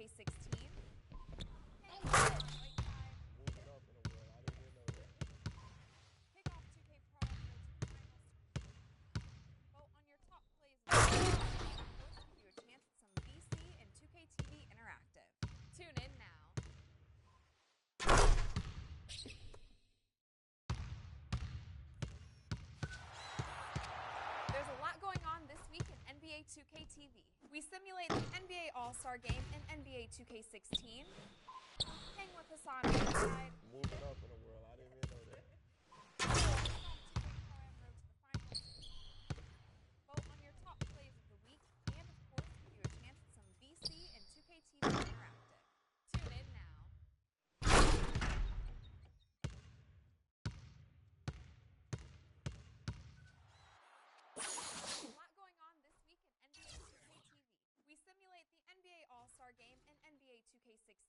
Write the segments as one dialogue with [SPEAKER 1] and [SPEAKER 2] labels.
[SPEAKER 1] 2K16.
[SPEAKER 2] Moving up in the world. I didn't even know that.
[SPEAKER 1] Kick off 2K Pro and go to the finals. Vote on your top plays of the week. Host give you a chance at some VC and 2K TV Interactive. Tune in now. There's a lot going on this week in NBA 2K TV. We simulate the NBA All-Star Game in NBA 2K16. Hang with us on Whiteside.
[SPEAKER 2] Moving up in the world. I didn't even know that.
[SPEAKER 1] Vote on your top plays of the week, and of course, give you a chance at some VC and 2K TV Interactive. Tune in now. A lot going on this week in NBA 2K TV. We simulate the NBA All-Star Game in NBA 2K16.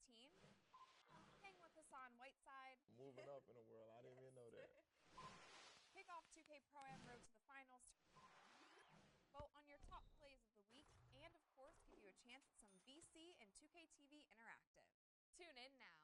[SPEAKER 1] Hang with us on Whiteside.
[SPEAKER 2] Moving up in the world. I didn't even know that.
[SPEAKER 1] Kick off 2K Pro Am Road to the finals. Vote on your top plays of the week, and of course, give you a chance at some VC and 2K TV Interactive. Tune in now.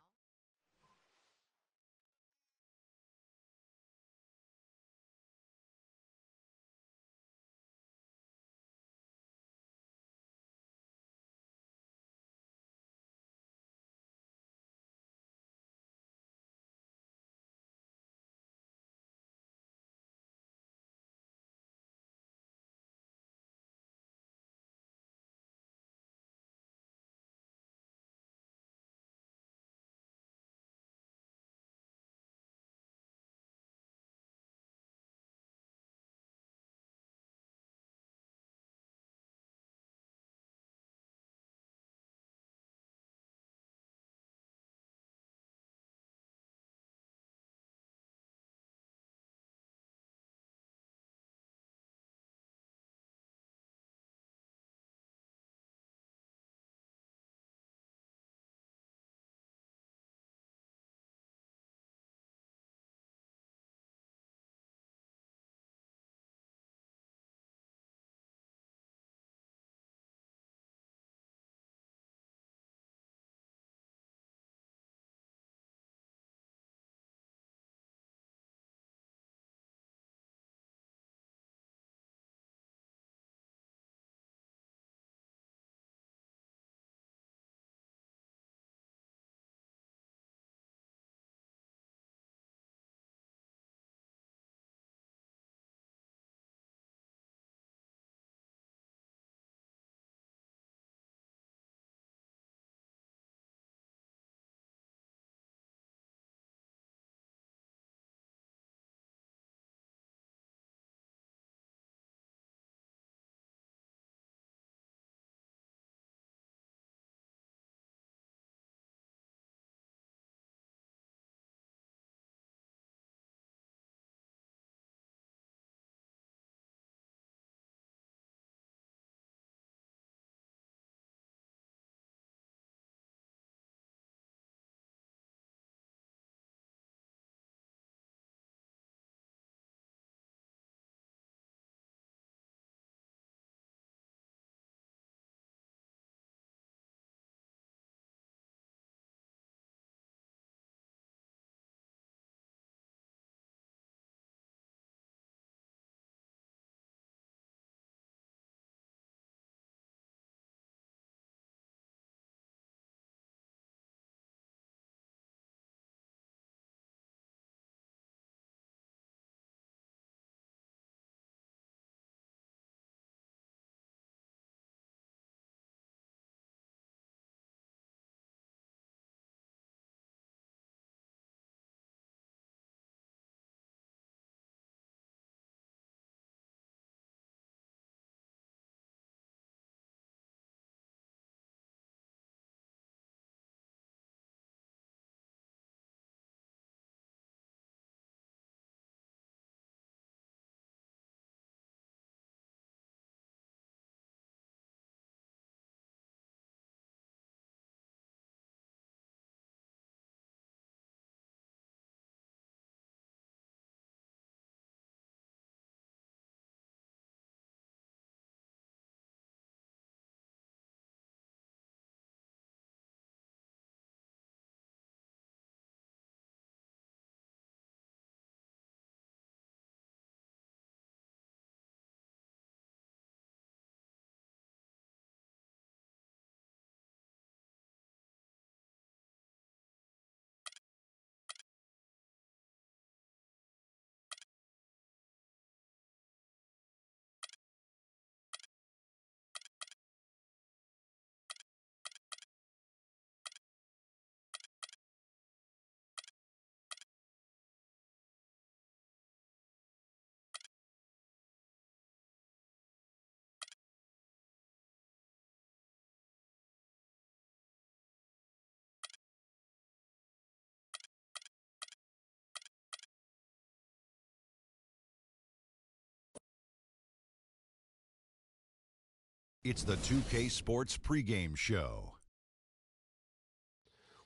[SPEAKER 3] It's the 2K Sports pregame show.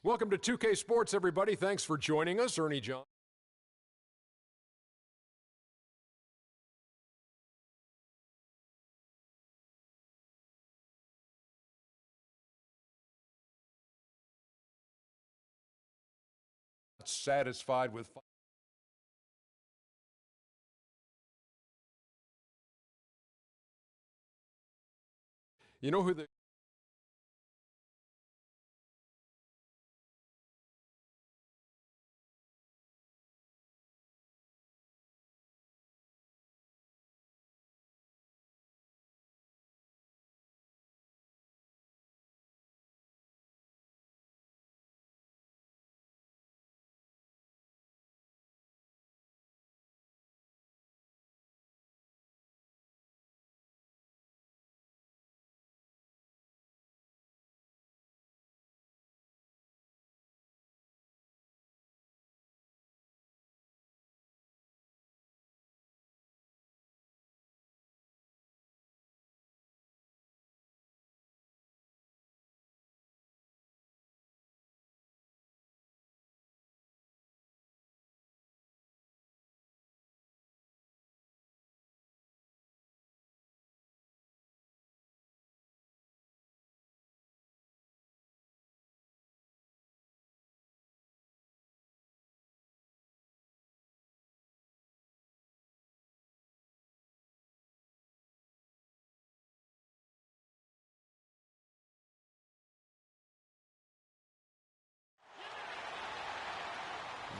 [SPEAKER 4] Welcome to 2K Sports, everybody. Thanks for joining us. Ernie John. Satisfied with. You know who the.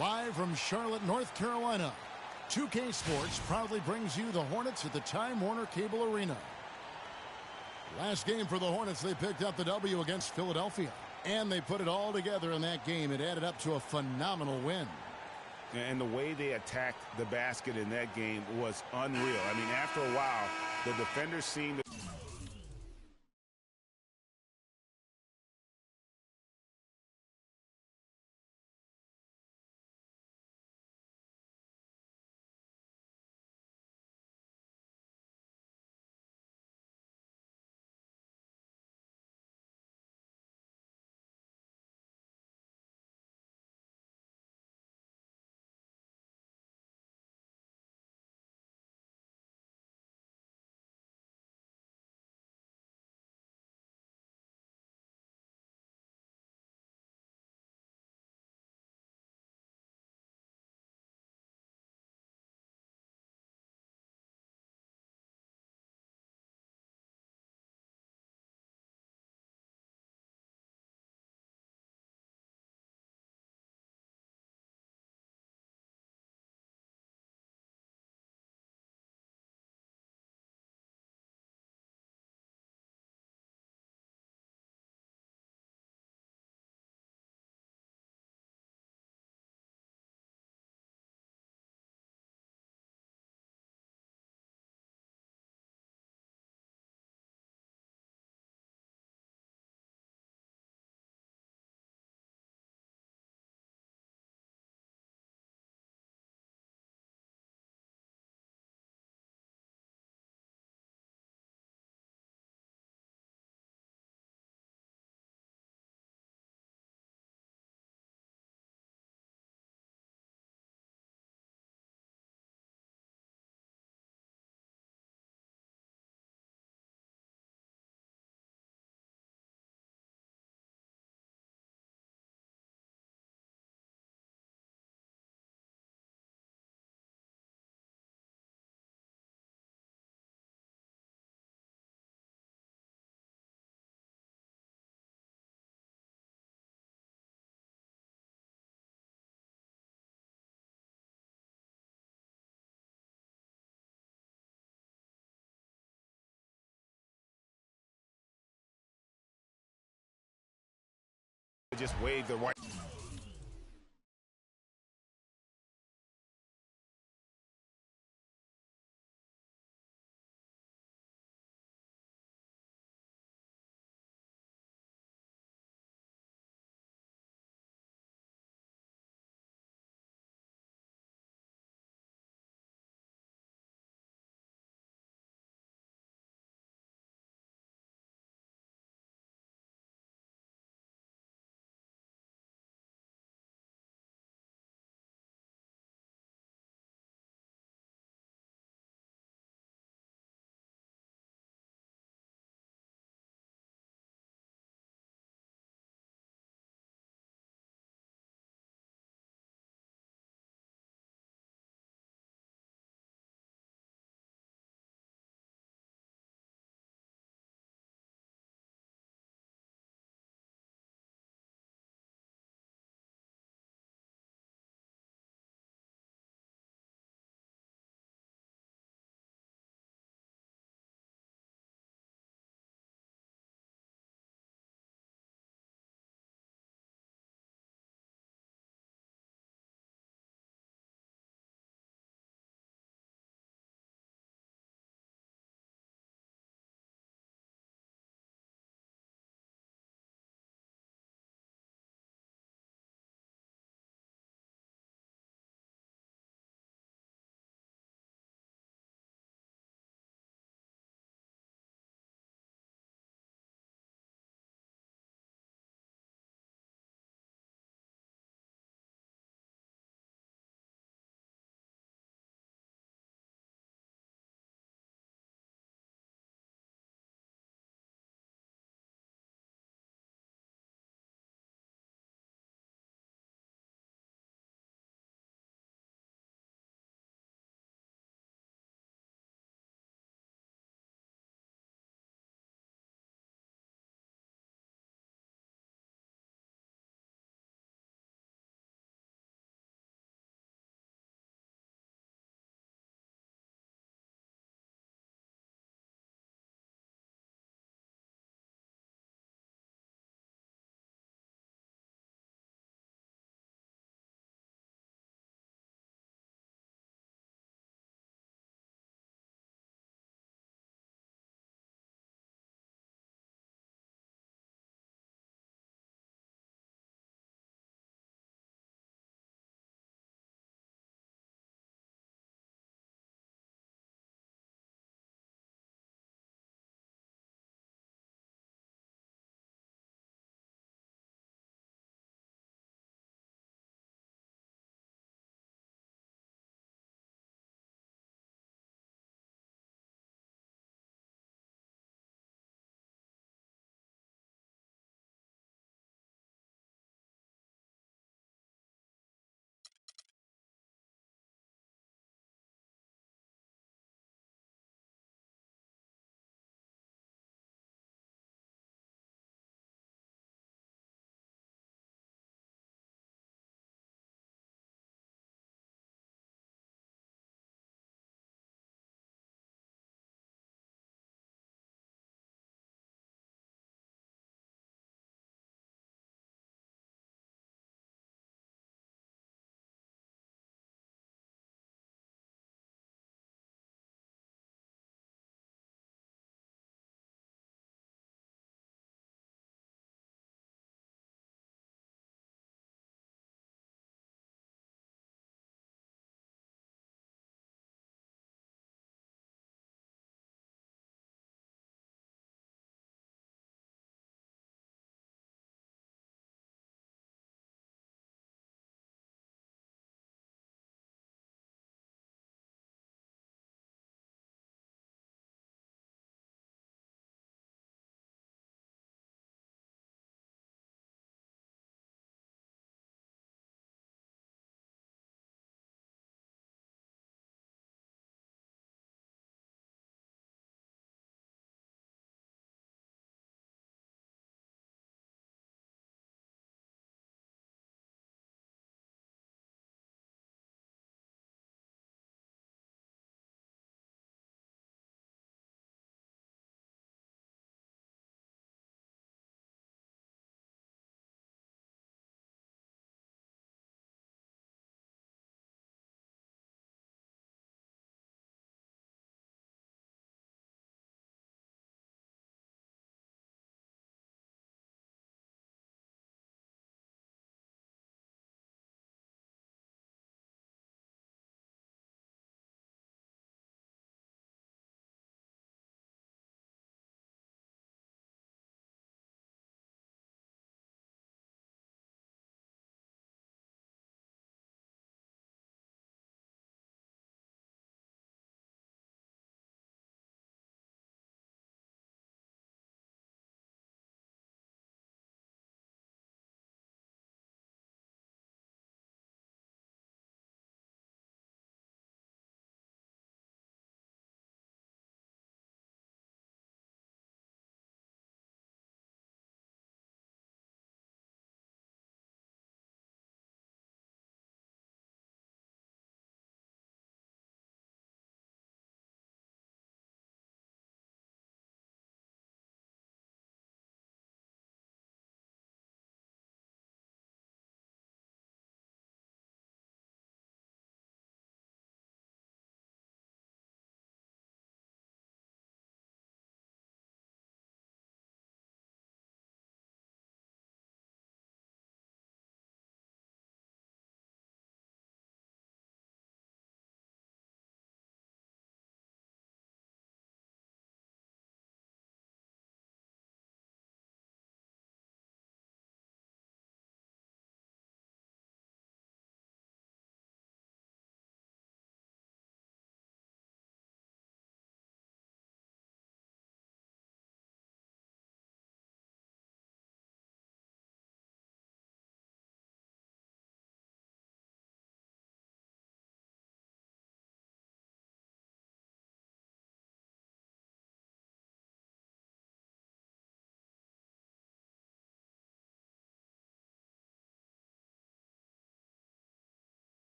[SPEAKER 5] Live from Charlotte, North Carolina, 2K Sports proudly brings you the Hornets at the Time Warner Cable Arena. Last game for the Hornets, they picked up the W against Philadelphia. And they put it all together in that game. It added up to a phenomenal win.
[SPEAKER 6] And the way they attacked the basket in that game was unreal. I mean, after a while, the defenders seemed to... just waved the white.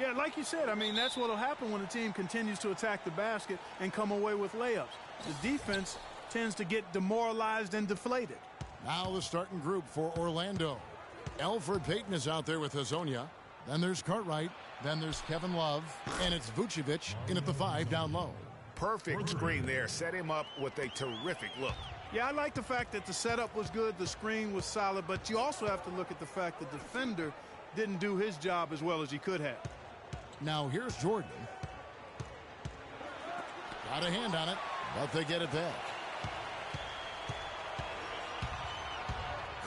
[SPEAKER 7] Yeah, like you said, I mean, that's what will happen when a team continues to attack the basket and come away with layups. The defense tends to get demoralized and deflated.
[SPEAKER 5] Now the starting group for Orlando. Elfrid Payton is out there with Hazonia. Then there's Cartwright. Then there's Kevin Love. And it's Vucevic in at the 5 down low.
[SPEAKER 6] Perfect screen there. Set him up with a terrific look.
[SPEAKER 7] Yeah, I like the fact that the setup was good, the screen was solid, but you also have to look at the fact the defender didn't do his job as well as he could have.
[SPEAKER 5] Now here's Jordan. Got a hand on it, but they get it back.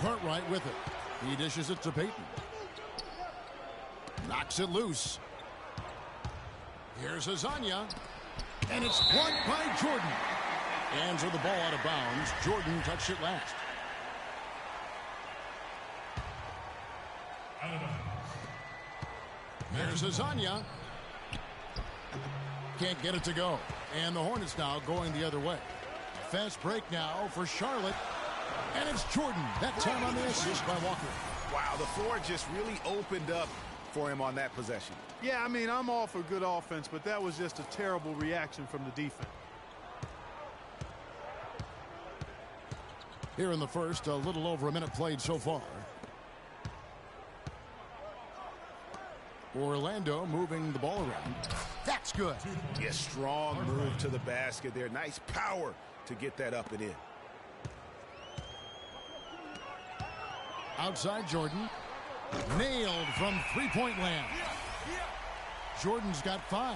[SPEAKER 5] Cartwright with it. He dishes it to Payton. Knocks it loose. Here's Hazonia. And it's blocked by Jordan. Hands with the ball out of bounds. Jordan touched it last. Here's Hazonia. Can't get it to go. And the Hornets now going the other way. A fast break now for Charlotte. And it's Jordan. That time on the assist by Walker.
[SPEAKER 6] Wow, the floor just really opened up for him on that possession.
[SPEAKER 7] Yeah, I mean, I'm all for good offense, but that was just a terrible reaction from the defense.
[SPEAKER 5] Here in the first, a little over a minute played so far. Orlando moving the ball around. That's good.
[SPEAKER 6] Yes, strong move to the basket there. Nice power to get that up and in.
[SPEAKER 5] Outside Jordan. Nailed from three-point land. Jordan's got 5.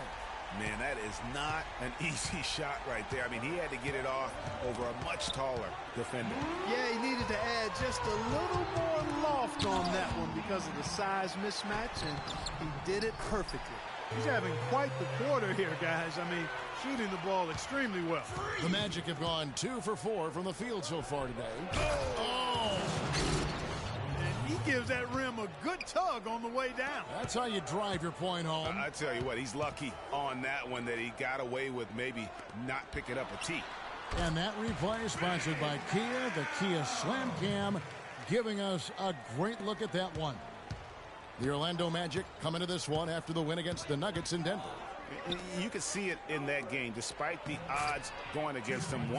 [SPEAKER 6] Man, that is not an easy shot right there. I mean, he had to get it off over a much taller defender.
[SPEAKER 7] Yeah, he needed to add just a little more loft on that one because of the size mismatch, and he did it perfectly. He's having quite the quarter here, guys. I mean, shooting the ball extremely well.
[SPEAKER 5] The Magic have gone 2 for 4 from the field so far today. Oh!
[SPEAKER 7] And he gives that rim a good tug on the way down.
[SPEAKER 5] That's how you drive your point home.
[SPEAKER 6] I tell you what, he's lucky on that one that he got away with maybe not picking up a tee.
[SPEAKER 5] And that replay sponsored by Kia, the Kia Slam Cam, giving us a great look at that one. The Orlando Magic coming to this one after the win against the Nuggets in Denver.
[SPEAKER 6] You could see it in that game, despite the odds going against them.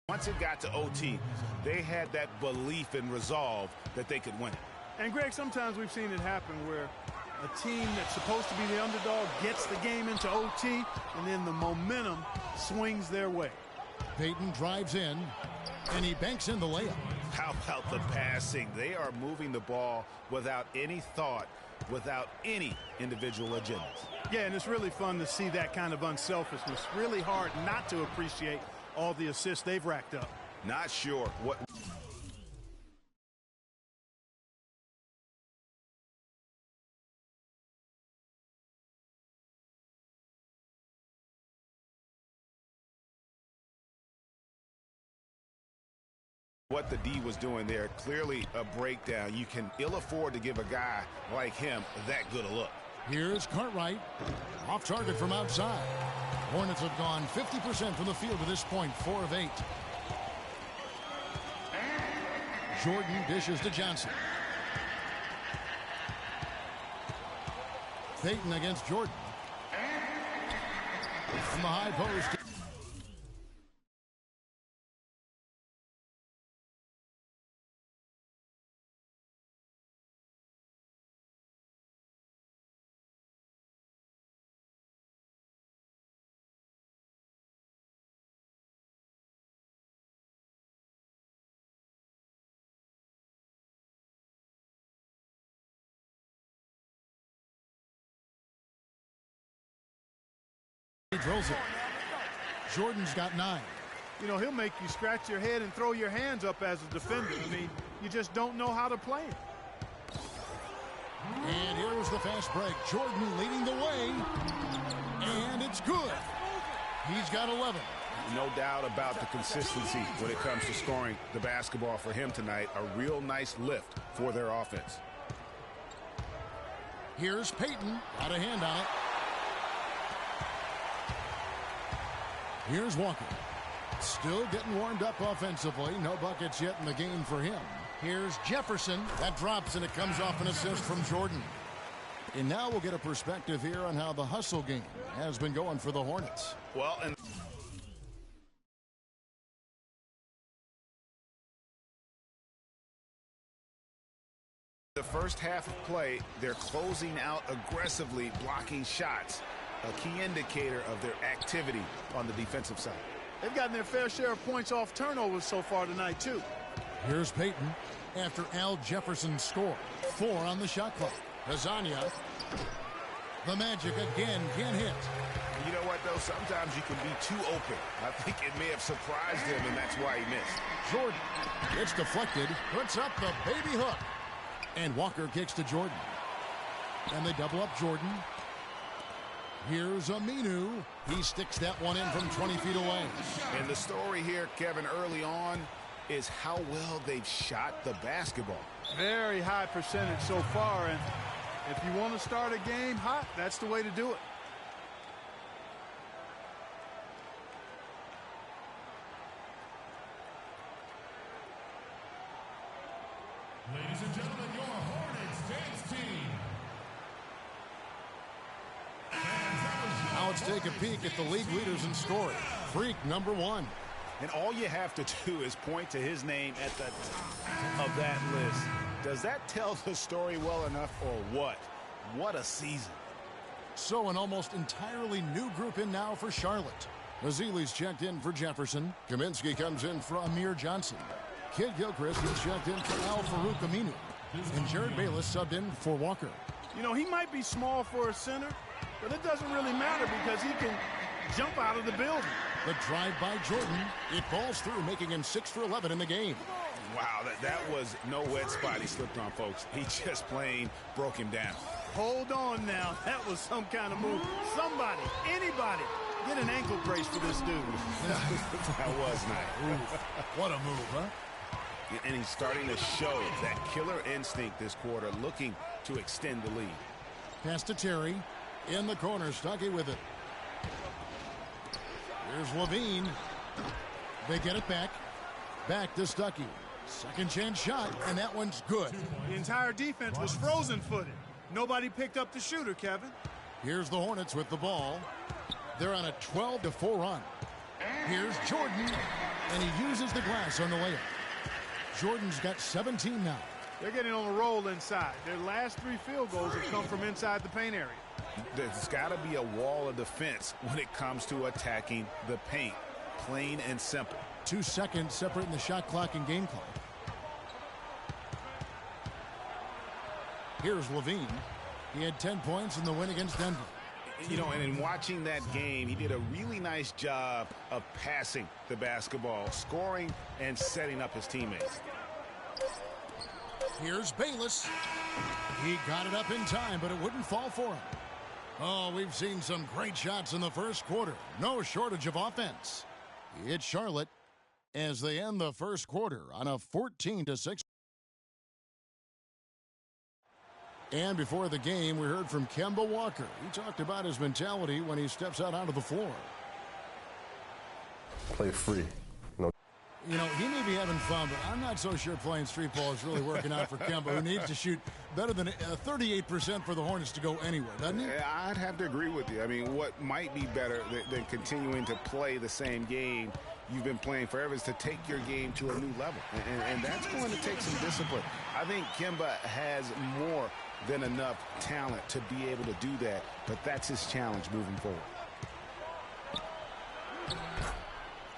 [SPEAKER 6] Once it got to OT, they had that belief and resolve that they could win it.
[SPEAKER 7] And, Greg, sometimes we've seen it happen where a team that's supposed to be the underdog gets the game into OT, and then the momentum swings their way.
[SPEAKER 5] Payton drives in, and he banks in the layup.
[SPEAKER 6] How about the passing? They are moving the ball without any thought, without any individual agendas.
[SPEAKER 7] Yeah, and it's really fun to see that kind of unselfishness. Really hard not to appreciate all the assists they've racked up.
[SPEAKER 6] Not sure what... what the D was doing there. Clearly a breakdown. You can ill afford to give a guy like him that good a look.
[SPEAKER 5] Here's Cartwright. Off target from outside. Hornets have gone 50% from the field to this point, 4 of 8. Jordan dishes to Johnson. Payton against Jordan. From the high post. He drills it. Jordan's got 9.
[SPEAKER 7] You know, he'll make you scratch your head and throw your hands up as a defender. I mean, you just don't know how to play him.
[SPEAKER 5] And here's the fast break. Jordan leading the way. And it's good. He's got 11.
[SPEAKER 6] No doubt about the consistency when it comes to scoring the basketball for him tonight. A real nice lift for their offense.
[SPEAKER 5] Here's Payton. Got a hand on it. Here's Walker. Still getting warmed up offensively. No buckets yet in the game for him. Here's Jefferson. That drops, and it comes off an assist from Jordan. And now we'll get a perspective here on how the hustle game has been going for the Hornets.
[SPEAKER 6] Well, and the first half of play, they're closing out aggressively, blocking shots. A key indicator of their activity on the defensive side.
[SPEAKER 7] They've gotten their fair share of points off turnovers so far tonight, too.
[SPEAKER 5] Here's Payton after Al Jefferson scored. 4 on the shot clock. Hazania. The Magic again can't hit.
[SPEAKER 6] You know what, though? Sometimes you can be too open. I think it may have surprised him, and that's why he missed.
[SPEAKER 5] Jordan. It's deflected. Puts up the baby hook. And Walker kicks to Jordan. And they double up Jordan. Here's Aminu. He sticks that one in from 20 feet away.
[SPEAKER 6] And the story here, Kevin, early on is how well they've shot the basketball.
[SPEAKER 7] Very high percentage so far, and if you want to start a game hot, that's the way to do it.
[SPEAKER 8] Ladies and gentlemen, your Hornets dance team.
[SPEAKER 5] Now let's take a peek at the league leaders in scoring. Freak number 1.
[SPEAKER 6] And all you have to do is point to his name at the top of that list. Does that tell the story well enough or what? What a season.
[SPEAKER 5] So an almost entirely new group in now for Charlotte. Azili's checked in for Jefferson. Kaminsky comes in for Amir Johnson. Kid Gilchrist is checked in for Al Farouk Aminu. And Jared Bayless subbed in for Walker.
[SPEAKER 7] You know, he might be small for a center, but it doesn't really matter because he can jump out of the building.
[SPEAKER 5] The drive by Jordan. It falls through, making him 6 for 11 in the game.
[SPEAKER 6] Wow, that was no wet spot he slipped on, folks. He just plain broke him down.
[SPEAKER 7] Hold on now. That was some kind of move. Somebody, anybody, get an ankle brace for this dude.
[SPEAKER 6] That was nice.
[SPEAKER 5] What a move, huh?
[SPEAKER 6] And he's starting to show that killer instinct this quarter, looking to extend the lead.
[SPEAKER 5] Pass to Terry. In the corner, Stuckey with it. Here's Levine. They get it back. Back to Stuckey. Second chance shot, and that one's good.
[SPEAKER 7] The entire defense was frozen-footed. Nobody picked up the shooter, Kevin.
[SPEAKER 5] Here's the Hornets with the ball. They're on a 12-4 run. Here's Jordan, and he uses the glass on the layup. Jordan's got 17 now.
[SPEAKER 7] They're getting on a roll inside. Their last 3 field goals have come from inside the paint area.
[SPEAKER 6] There's got to be a wall of defense when it comes to attacking the paint. Plain and simple.
[SPEAKER 5] 2 seconds separating the shot clock and game clock. Here's Levine. He had 10 points in the win against Denver.
[SPEAKER 6] You know, and in watching that game, he did a really nice job of passing the basketball, scoring, and setting up his teammates.
[SPEAKER 5] Here's Bayless. He got it up in time, but it wouldn't fall for him. Oh, we've seen some great shots in the first quarter. No shortage of offense. It's Charlotte as they end the first quarter on a 14-6. And before the game, we heard from Kemba Walker. He talked about his mentality when he steps out onto the floor.
[SPEAKER 2] play free.
[SPEAKER 5] You know, he may be having fun, but I'm not so sure playing street ball is really working out for Kemba, who needs to shoot better than 38% for the Hornets to go anywhere, doesn't he?
[SPEAKER 6] I'd have to agree with you. I mean, what might be better than continuing to play the same game you've been playing forever is to take your game to a new level. And that's going to take some discipline. I think Kemba has more than enough talent to be able to do that, but that's his challenge moving forward.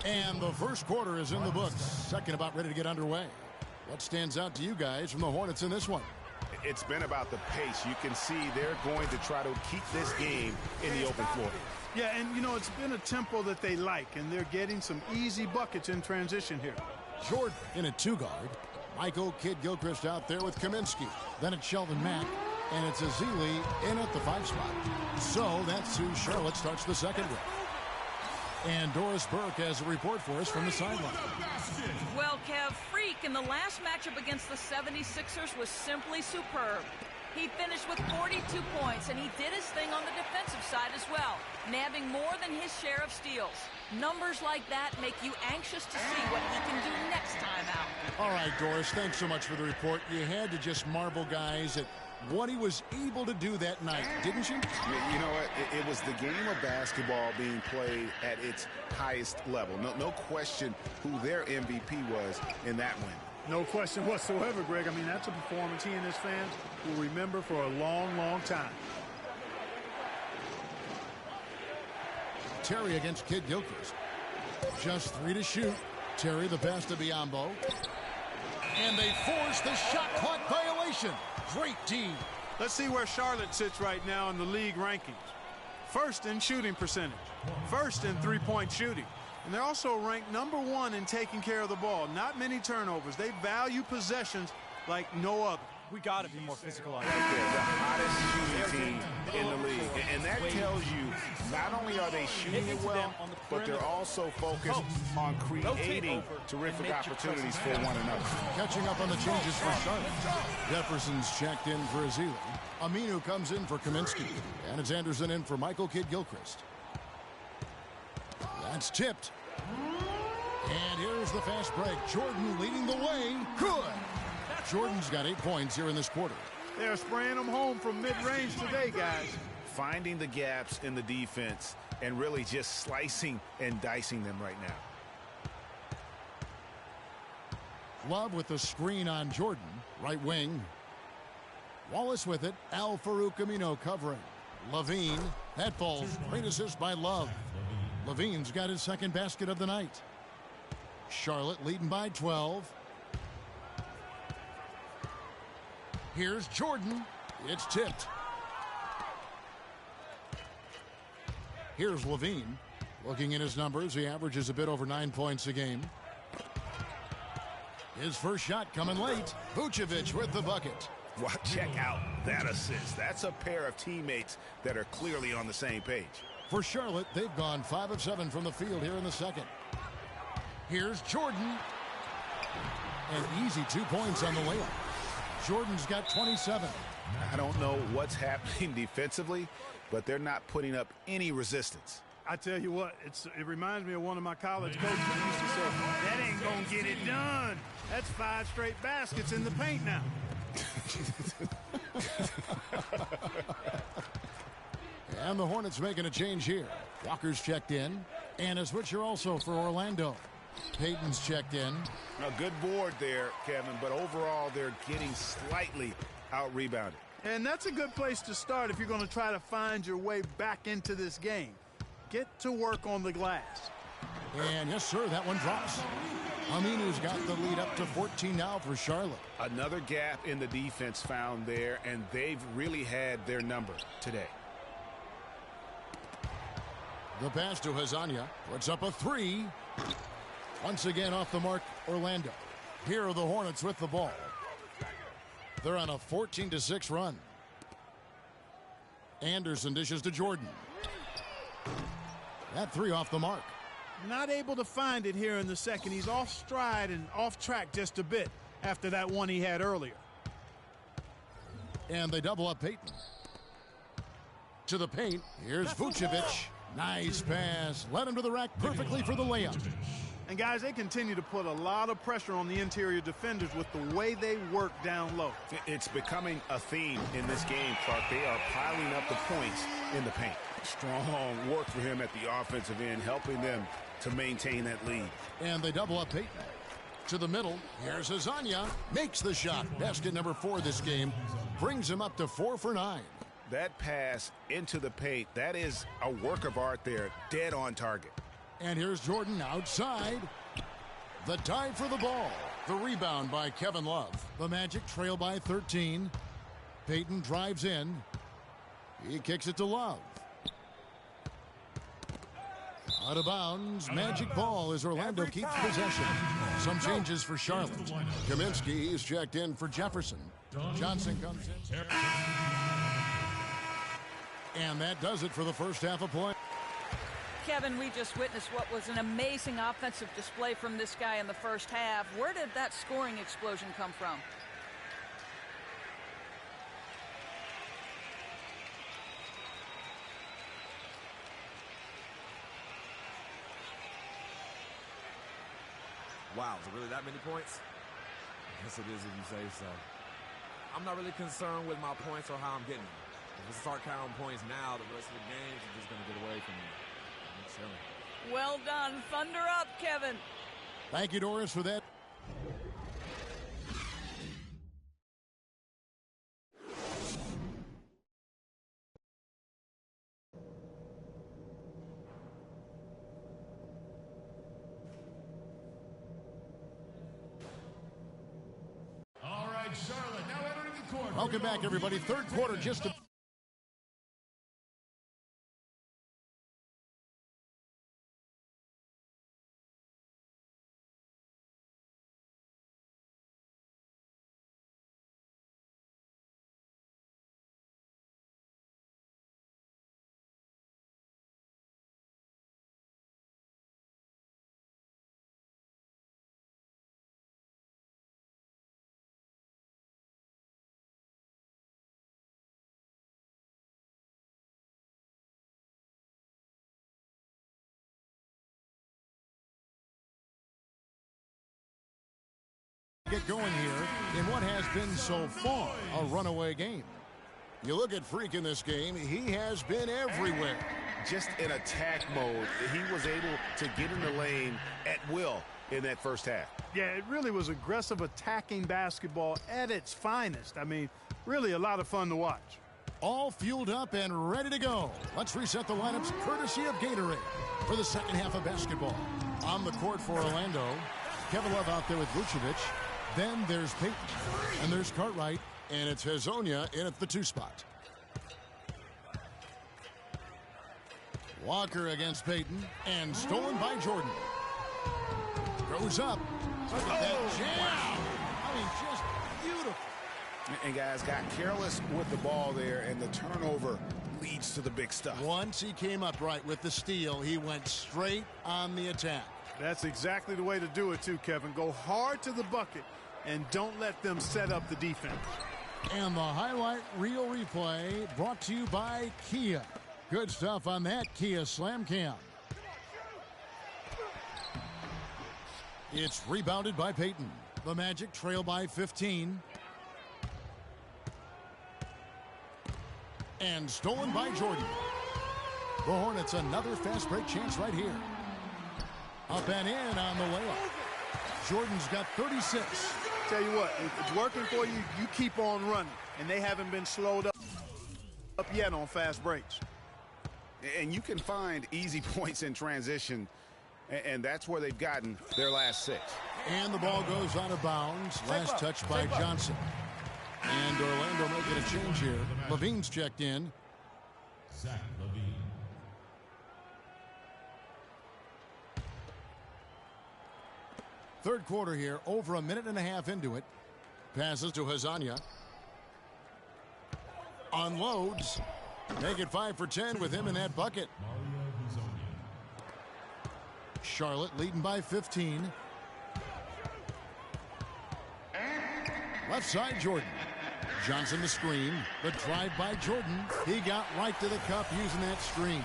[SPEAKER 5] And the first quarter is in the books. Second about ready to get underway. What stands out to you guys from the Hornets in this one?
[SPEAKER 6] It's been about the pace. You can see they're going to try to keep this game in the open floor.
[SPEAKER 7] Yeah, and, you know, it's been a tempo that they like, and they're getting some easy buckets in transition here.
[SPEAKER 5] Jordan in at 2-guard. Michael Kidd-Gilchrist out there with Kaminsky. Then it's Sheldon Mack, and it's Azili in at the 5 spot. So that's who Charlotte starts the second with. And Doris Burke has a report for us from the sideline.
[SPEAKER 9] Well, Kev, Freak in the last matchup against the 76ers was simply superb. He finished with 42 points, and he did his thing on the defensive side as well, nabbing more than his share of steals. Numbers like that make you anxious to see what he can do next time out.
[SPEAKER 5] All right, Doris, thanks so much for the report. You had to just marvel guys at what he was able to do that night, didn't you?
[SPEAKER 6] You know what? It was the game of basketball being played at its highest level. No question who their MVP was in that win.
[SPEAKER 7] No question whatsoever, Greg. I mean, that's a performance he and his fans will remember for a long, long time.
[SPEAKER 5] Terry against Kidd-Gilchrist. Just 3 to shoot. Terry the pass to Biyombo. And they force the shot clock violation. Great D.
[SPEAKER 7] Let's see where Charlotte sits right now in the league rankings. First in shooting percentage. First in three-point shooting. And they're also ranked number 1 in taking care of the ball. Not many turnovers. They value possessions like no other.
[SPEAKER 10] We got to be more physical on
[SPEAKER 6] Right there, the hottest shooting team in the league. And that tells you not only are they shooting it well, but they're also focused on creating terrific opportunities for one another.
[SPEAKER 5] Catching up on the changes for Charlotte. Jefferson's checked in for Azili. Aminu comes in for Kaminsky. And it's Anderson in for Michael Kidd-Gilchrist. That's tipped. And here's the fast break. Jordan leading the way. Good. Jordan's got 8 points here in this quarter.
[SPEAKER 7] They're spraying them home from mid-range today, guys.
[SPEAKER 6] Finding the gaps in the defense and really just slicing and dicing them right now.
[SPEAKER 5] Love with the screen on Jordan. Right wing. Wallace with it. Al Farouk Amino covering. Levine. That falls. Great assist by Love. Levine's got his second basket of the night. Charlotte leading by 12. Here's Jordan. It's tipped. Here's Levine. Looking at his numbers, he averages a bit over 9 points a game. His first shot coming late. Vucevic with the bucket.
[SPEAKER 6] Well, check out that assist. That's a pair of teammates that are clearly on the same page.
[SPEAKER 5] For Charlotte, they've gone 5 of 7 from the field here in the second. Here's Jordan. An easy 2 points on the layup. Jordan's got 27.
[SPEAKER 6] I don't know what's happening defensively, but they're not putting up any resistance.
[SPEAKER 7] I tell you what, it reminds me of one of my college coaches who used to say, that ain't going to get it done. That's 5 straight baskets in the paint now.
[SPEAKER 5] And the Hornets making a change here. Walker's checked in. And a switcher also for Orlando. Payton's checked in.
[SPEAKER 6] A good board there, Kevin, but overall they're getting slightly out-rebounded.
[SPEAKER 7] And that's a good place to start if you're going to try to find your way back into this game. Get to work on the glass.
[SPEAKER 5] And yes, sir, that one drops. Aminu's got the lead up to 14 now for Charlotte.
[SPEAKER 6] Another gap in the defense found there, and they've really had their number today.
[SPEAKER 5] The pass to Hazanya puts up a 3. Once again off the mark, Orlando. Here are the Hornets with the ball. They're on a 14-6 run. Anderson dishes to Jordan. That 3 off the mark.
[SPEAKER 7] Not able to find it here in the second. He's off stride and off track just a bit after that one he had earlier.
[SPEAKER 5] And they double up Payton. To the paint, here's Vucevic. Nice pass. Led him to the rack perfectly for the layup.
[SPEAKER 7] And, guys, they continue to put a lot of pressure on the interior defenders with the way they work down low.
[SPEAKER 6] It's becoming a theme in this game, Clark. They are piling up the points in the paint. Strong work for him at the offensive end, helping them to maintain that lead.
[SPEAKER 5] And they double up Payton. To the middle. Here's Azania. Makes the shot. Basket number 4 this game. Brings him up to 4 for 9.
[SPEAKER 6] That pass into the paint, that is a work of art there. Dead on target.
[SPEAKER 5] And here's Jordan outside. The tie for the ball. The rebound by Kevin Love. The Magic trail by 13. Payton drives in. He kicks it to Love. Out of bounds. Magic ball as Orlando keeps possession. Some changes for Charlotte. Kaminsky is checked in for Jefferson. Johnson comes in. And that does it for the first half of play.
[SPEAKER 9] Kevin, we just witnessed what was an amazing offensive display from this guy in the first half. Where did that scoring explosion come from?
[SPEAKER 2] Wow, is it really that many points? I guess it is if you say so. I'm not really concerned with my points or how I'm getting them. If I start counting points now, the rest of the games are just going to get away from me. I'm chilling.
[SPEAKER 9] Well done. Thunder up, Kevin.
[SPEAKER 5] Thank you, Doris, for that.
[SPEAKER 8] All right, Charlotte, now entering the court.
[SPEAKER 5] Welcome back, everybody. Third quarter just a... get going here in what has been so far a runaway game. You look at Freak in this game, he has been everywhere.
[SPEAKER 6] Just in attack mode, he was able to get in the lane at will in that first half.
[SPEAKER 7] Yeah, it really was aggressive attacking basketball at its finest. I mean, really a lot of fun to watch.
[SPEAKER 5] All fueled up and ready to go. Let's reset the lineups courtesy of Gatorade for the second half of basketball. On the court for Orlando, Kevin Love out there with Vucevic. Then there's Payton, and there's Cartwright, and it's Hazonia in at the 2 spot. Walker against Payton, and stolen by Jordan. Goes up. Look at that jam. I mean, just beautiful.
[SPEAKER 6] And guys got careless with the ball there, and the turnover leads to the big stuff.
[SPEAKER 5] Once he came up right with the steal, he went straight on the attack.
[SPEAKER 7] That's exactly the way to do it, too, Kevin. Go hard to the bucket and don't let them set up the defense.
[SPEAKER 5] And the highlight reel replay brought to you by Kia. Good stuff on that Kia Slam Cam. It's rebounded by Payton. The Magic trail by 15. And stolen by Jordan. The Hornets another fast break chance right here. Up and in on the layup. Jordan's got 36.
[SPEAKER 7] Tell you what, if it's working for you, you keep on running. And they haven't been slowed up yet on fast breaks.
[SPEAKER 6] And you can find easy points in transition, and that's where they've gotten their last 6.
[SPEAKER 5] And the ball goes out of bounds. Last touch by Johnson. And Orlando making a change here. Levine's checked in.
[SPEAKER 8] Zach Levine.
[SPEAKER 5] Third quarter here, over a minute and a half into it. Passes to Hazonia. Unloads. Make it 5 for 10 with him in that bucket. Charlotte leading by 15. Left side, Jordan. Johnson the screen. The drive by Jordan. He got right to the cup using that screen.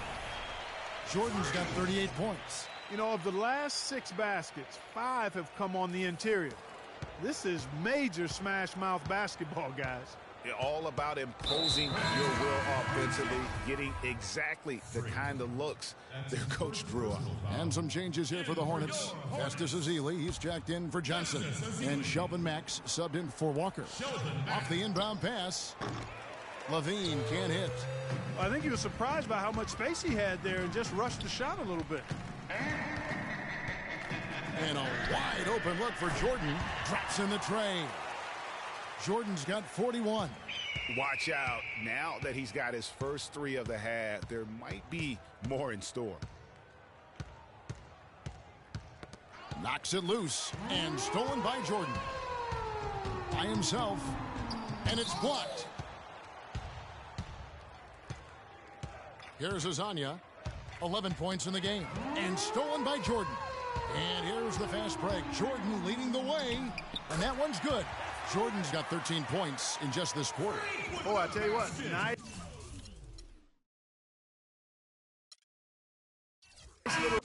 [SPEAKER 5] Jordan's got 38 points.
[SPEAKER 7] You know, of the last 6 baskets, 5 have come on the interior. This is major smash mouth basketball, guys.
[SPEAKER 6] All about imposing your will offensively, getting exactly the kind of looks their coach drew up.
[SPEAKER 5] And some changes here for the Hornets. Festus Ezeli, he's jacked in for Johnson. And Shelvin Max subbed in for Walker. Off the inbound pass, Levine can't hit.
[SPEAKER 7] I think he was surprised by how much space he had there and just rushed the shot a little bit.
[SPEAKER 5] And a wide open look for Jordan. Drops in the tray. Jordan's got 41.
[SPEAKER 6] Watch out. Now that he's got his first 3 of the half, there might be more in store.
[SPEAKER 5] Knocks it loose and stolen by Jordan. By himself. And it's blocked. Here's Azania. 11 points in the game. And stolen by Jordan. And here's the fast break. Jordan leading the way. And that one's good. Jordan's got 13 points in just this quarter.
[SPEAKER 7] Oh, I tell you what, nice little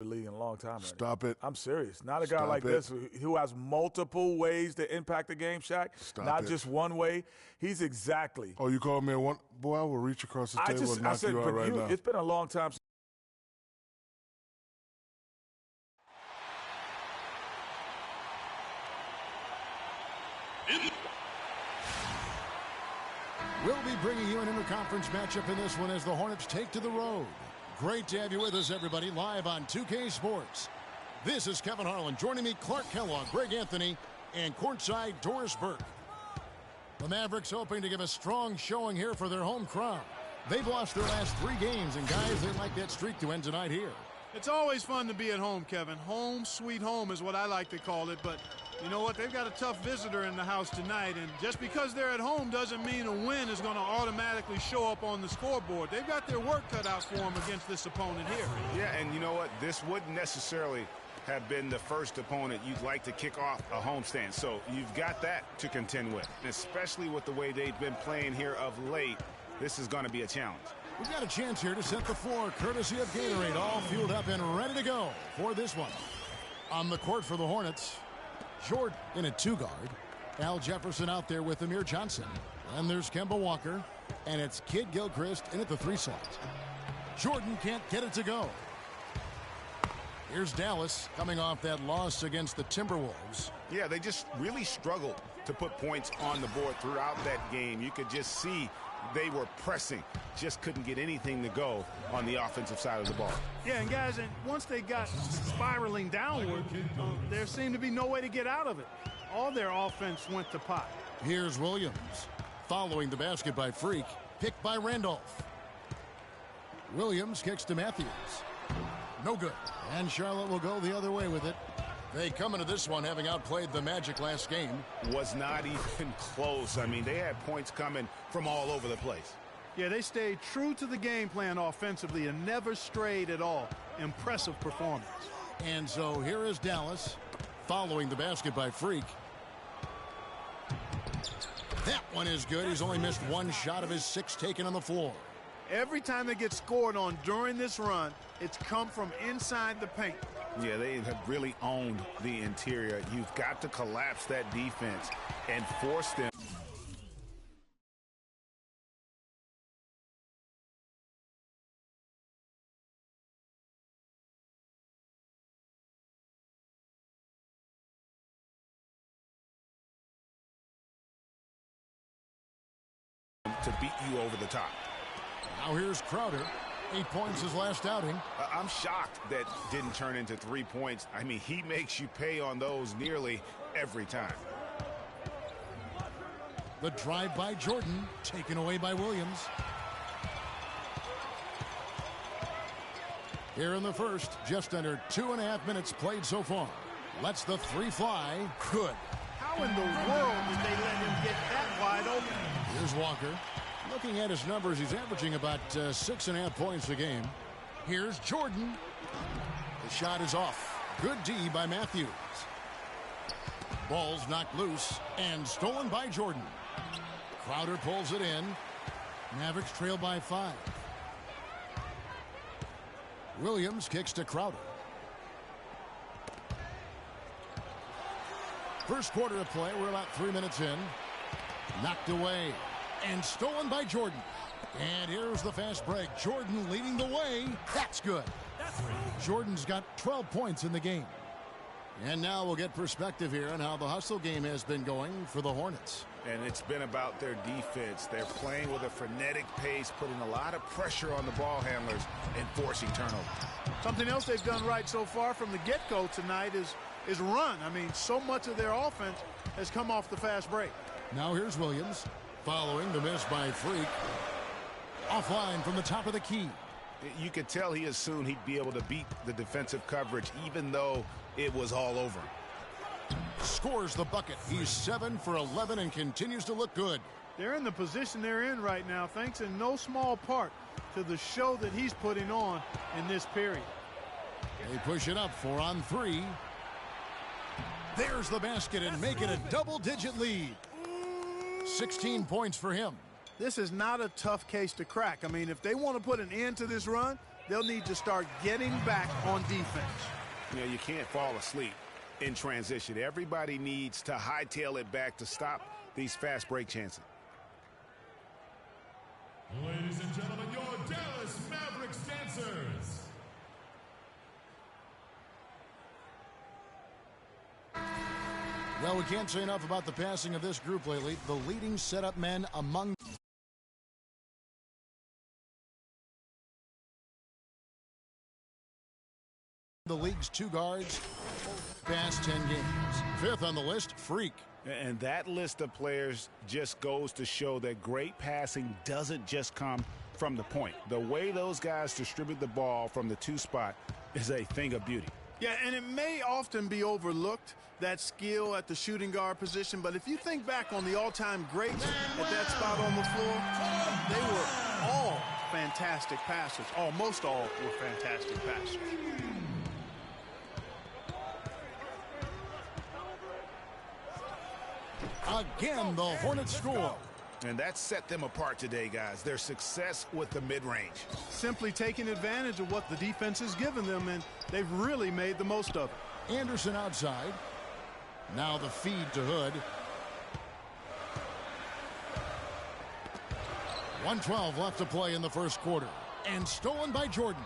[SPEAKER 10] league in a long time.
[SPEAKER 11] Stop it.
[SPEAKER 10] I'm serious. Not a guy
[SPEAKER 11] Stop
[SPEAKER 10] like
[SPEAKER 11] it.
[SPEAKER 10] this who has multiple ways to impact the game, Shaq.
[SPEAKER 11] Stop
[SPEAKER 10] Not
[SPEAKER 11] it.
[SPEAKER 10] just one way. He's exactly.
[SPEAKER 11] Oh, you called me a one? Boy, I will reach across the table and
[SPEAKER 10] I
[SPEAKER 11] knock
[SPEAKER 10] said,
[SPEAKER 11] you out
[SPEAKER 10] but
[SPEAKER 11] right now.
[SPEAKER 10] it's been a long time.
[SPEAKER 5] We'll be bringing you an interconference matchup in this one as the Hornets take to the road. Great to have you with us, everybody, live on 2K Sports. This is Kevin Harlan. Joining me, Clark Kellogg, Greg Anthony, and courtside Doris Burke. The Mavericks hoping to give a strong showing here for their home crowd. They've lost their last 3 games, and guys, they like that streak to end tonight here.
[SPEAKER 7] It's always fun to be at home, Kevin. Home sweet home is what I like to call it, but you know what? They've got a tough visitor in the house tonight, and just because they're at home doesn't mean a win is going to automatically show up on the scoreboard. They've got their work cut out for them against this opponent here.
[SPEAKER 6] Yeah, and you know what? This wouldn't necessarily have been the first opponent you'd like to kick off a homestand, so you've got that to contend with, and especially with the way they've been playing here of late. This is going to be a challenge.
[SPEAKER 5] We've got a chance here to set the floor, courtesy of Gatorade, all fueled up and ready to go for this one. On the court for the Hornets, Jordan in a 2-guard. Al Jefferson out there with Amir Johnson. And there's Kemba Walker. And it's Kid Gilchrist in at the 3 slot. Jordan can't get it to go. Here's Dallas coming off that loss against the Timberwolves.
[SPEAKER 6] Yeah, they just really struggled to put points on the board throughout that game. You could just see they were pressing, just couldn't get anything to go on the offensive side of the ball.
[SPEAKER 7] Yeah, and guys, and once they got spiraling downward, there seemed to be no way to get out of it. All their offense went to pot.
[SPEAKER 5] Here's Williams following the basket by Freak, picked by Randolph. Williams kicks to Matthews. No good. And Charlotte will go the other way with it. They come into this one having outplayed the Magic last game.
[SPEAKER 6] Was not even close. I mean, they had points coming from all over the place.
[SPEAKER 7] Yeah, they stayed true to the game plan offensively and never strayed at all. Impressive performance.
[SPEAKER 5] And so here is Dallas following the basket by Freak. That one is good. He's only missed 1 shot of his 6 taken on the floor.
[SPEAKER 7] Every time they get scored on during this run, it's come from inside the paint.
[SPEAKER 6] Yeah, they have really owned the interior. You've got to collapse that defense and force them to beat you over the top.
[SPEAKER 5] Now here's Crowder. 8 points his last outing.
[SPEAKER 6] I'm shocked that didn't turn into 3 points. I mean, he makes you pay on those nearly every time.
[SPEAKER 5] The drive by Jordan, taken away by Williams. Here in the first, just under 2.5 minutes played so far. Lets the 3 fly. Good.
[SPEAKER 7] How in the world did they let him get that wide open?
[SPEAKER 5] Here's Walker. Looking at his numbers, he's averaging about 6.5 points a game. Here's Jordan. The shot is off. Good D by Matthews. Ball's knocked loose and stolen by Jordan. Crowder pulls it in. Mavericks trail by 5. Williams kicks to Crowder. First quarter of play, we're about 3 minutes in. Knocked away and stolen by Jordan. And here's the fast break. Jordan leading the way. That's good. Jordan's got 12 points in the game. And now we'll get perspective here on how the hustle game has been going for the Hornets.
[SPEAKER 6] And it's been about their defense. They're playing with a frenetic pace, putting a lot of pressure on the ball handlers and forcing turnovers.
[SPEAKER 7] Something else they've done right so far from the get-go tonight is run. I mean, so much of their offense has come off the fast break.
[SPEAKER 5] Now here's Williams following the miss by Freak. Offline from the top of the key.
[SPEAKER 6] You could tell he assumed he'd be able to beat the defensive coverage even though it was all over.
[SPEAKER 5] Scores the bucket. He's 7 for 11 and continues to look good.
[SPEAKER 7] They're in the position they're in right now thanks in no small part to the show that he's putting on in this period.
[SPEAKER 5] They push it up 4 on 3. There's the basket and make it a double-digit lead. 16 points for him.
[SPEAKER 7] This is not a tough case to crack. I mean, if they want to put an end to this run, they'll need to start getting back on defense.
[SPEAKER 6] You know, you can't fall asleep in transition. Everybody needs to hightail it back to stop these fast break chances.
[SPEAKER 8] Ladies and gentlemen, your Dallas Mavericks dancers.
[SPEAKER 5] Well, we can't say enough about the passing of this group lately. The leading setup men among the league's 2 guards past 10 games. 5th on the list, Freak.
[SPEAKER 6] And that list of players just goes to show that great passing doesn't just come from the point. The way those guys distribute the ball from the 2 spot is a thing of beauty.
[SPEAKER 7] Yeah, and it may often be overlooked, that skill at the shooting guard position, but if you think back on the all-time greats at that spot on the floor, they were all fantastic passers. Almost all were fantastic passers.
[SPEAKER 5] Again, the Hornets score.
[SPEAKER 6] And that set them apart today, guys. Their success with the mid-range.
[SPEAKER 7] Simply taking advantage of what the defense has given them, and they've really made the most of it.
[SPEAKER 5] Anderson outside. Now the feed to Hood. 1:12 left to play in the first quarter. And stolen by Jordan.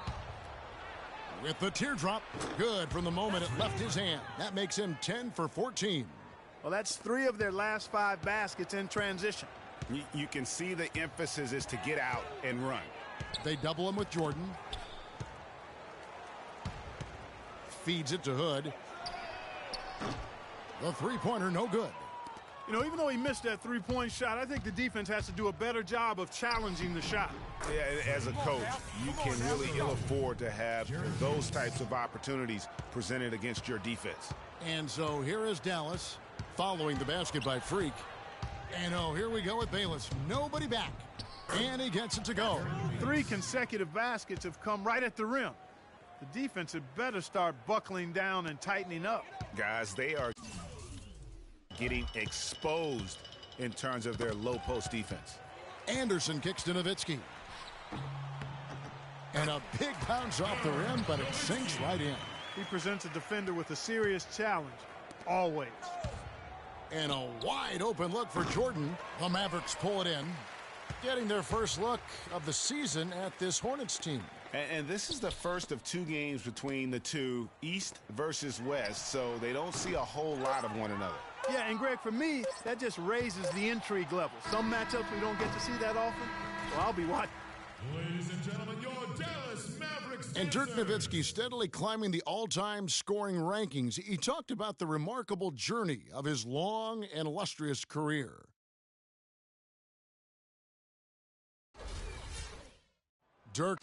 [SPEAKER 5] With the teardrop. Good from the moment it left his hand. That makes him 10 for 14.
[SPEAKER 7] Well, that's 3 of their last 5 baskets in transition.
[SPEAKER 6] You can see the emphasis is to get out and run.
[SPEAKER 5] They double him with Jordan. Feeds it to Hood. The 3-pointer no good.
[SPEAKER 7] You know, even though he missed that 3-point shot, I think the defense has to do a better job of challenging the shot.
[SPEAKER 6] Yeah, as a coach, you can really ill afford to have those types of opportunities presented against your defense.
[SPEAKER 5] And so here is Dallas following the basket by Freak. And here we go with Bayless. Nobody back. And he gets it to go.
[SPEAKER 7] 3 consecutive baskets have come right at the rim. The defense had better start buckling down and tightening up.
[SPEAKER 6] Guys, they are getting exposed in terms of their low post defense.
[SPEAKER 5] Anderson kicks to Nowitzki. And a big bounce off the rim, but it sinks right in.
[SPEAKER 7] He presents a defender with a serious challenge, always.
[SPEAKER 5] And a wide open look for Jordan. The Mavericks pull it in, getting their first look of the season at this Hornets team.
[SPEAKER 6] And this is the first of 2 games between the two, East versus West, so they don't see a whole lot of one another.
[SPEAKER 7] Yeah, and Greg, for me, that just raises the intrigue level. Some matchups we don't get to see that often, so I'll be watching.
[SPEAKER 8] Ladies and gentlemen, your Dallas Mavericks.
[SPEAKER 5] And Dirk Nowitzki steadily climbing the all-time scoring rankings. He talked about the remarkable journey of his long and illustrious career. Dirk.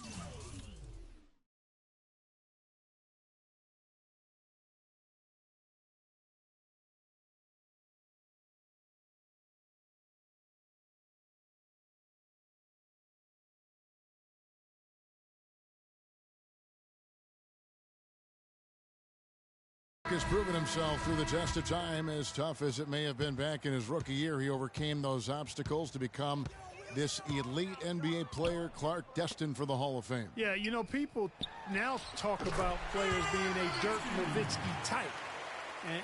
[SPEAKER 5] Has proven himself through the test of time. As tough as it may have been back in his rookie year, he overcame those obstacles to become this elite NBA player, Clark, destined for the Hall of Fame.
[SPEAKER 7] Yeah, you know, people now talk about players being a Dirk Nowitzki type.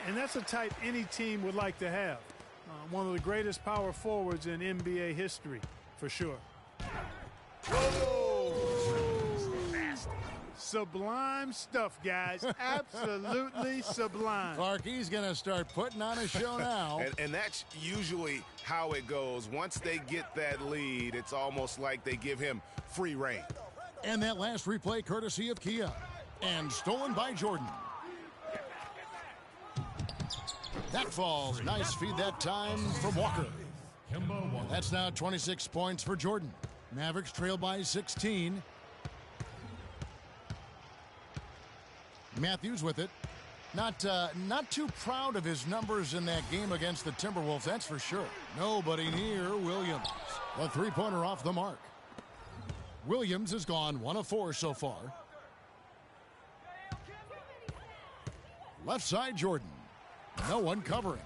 [SPEAKER 7] And that's a type any team would like to have. One of the greatest power forwards in NBA history, for sure. Sublime stuff, guys. Absolutely sublime.
[SPEAKER 5] Clark, he's going to start putting on a show now.
[SPEAKER 6] and that's usually how it goes. Once they get that lead, it's almost like they give him free reign.
[SPEAKER 5] And that last replay courtesy of Kia. And stolen by Jordan. That falls. Nice feed that time from Walker. That's now 26 points for Jordan. Mavericks trail by 16. Matthews with it. Not too proud of his numbers in that game against the Timberwolves, that's for sure. Nobody near Williams. The 3-pointer off the mark. Williams has gone 1 of 4 so far. Left side, Jordan. No one covering.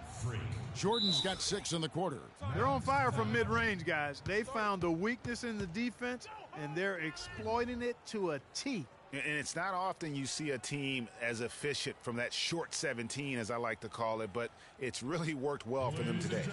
[SPEAKER 5] Jordan's got 6 in the quarter.
[SPEAKER 7] They're on fire from mid-range, guys. They found a weakness in the defense, and they're exploiting it to a T.
[SPEAKER 6] And it's not often you see a team as efficient from that short 17, as I like to call it, but it's really worked well for them today.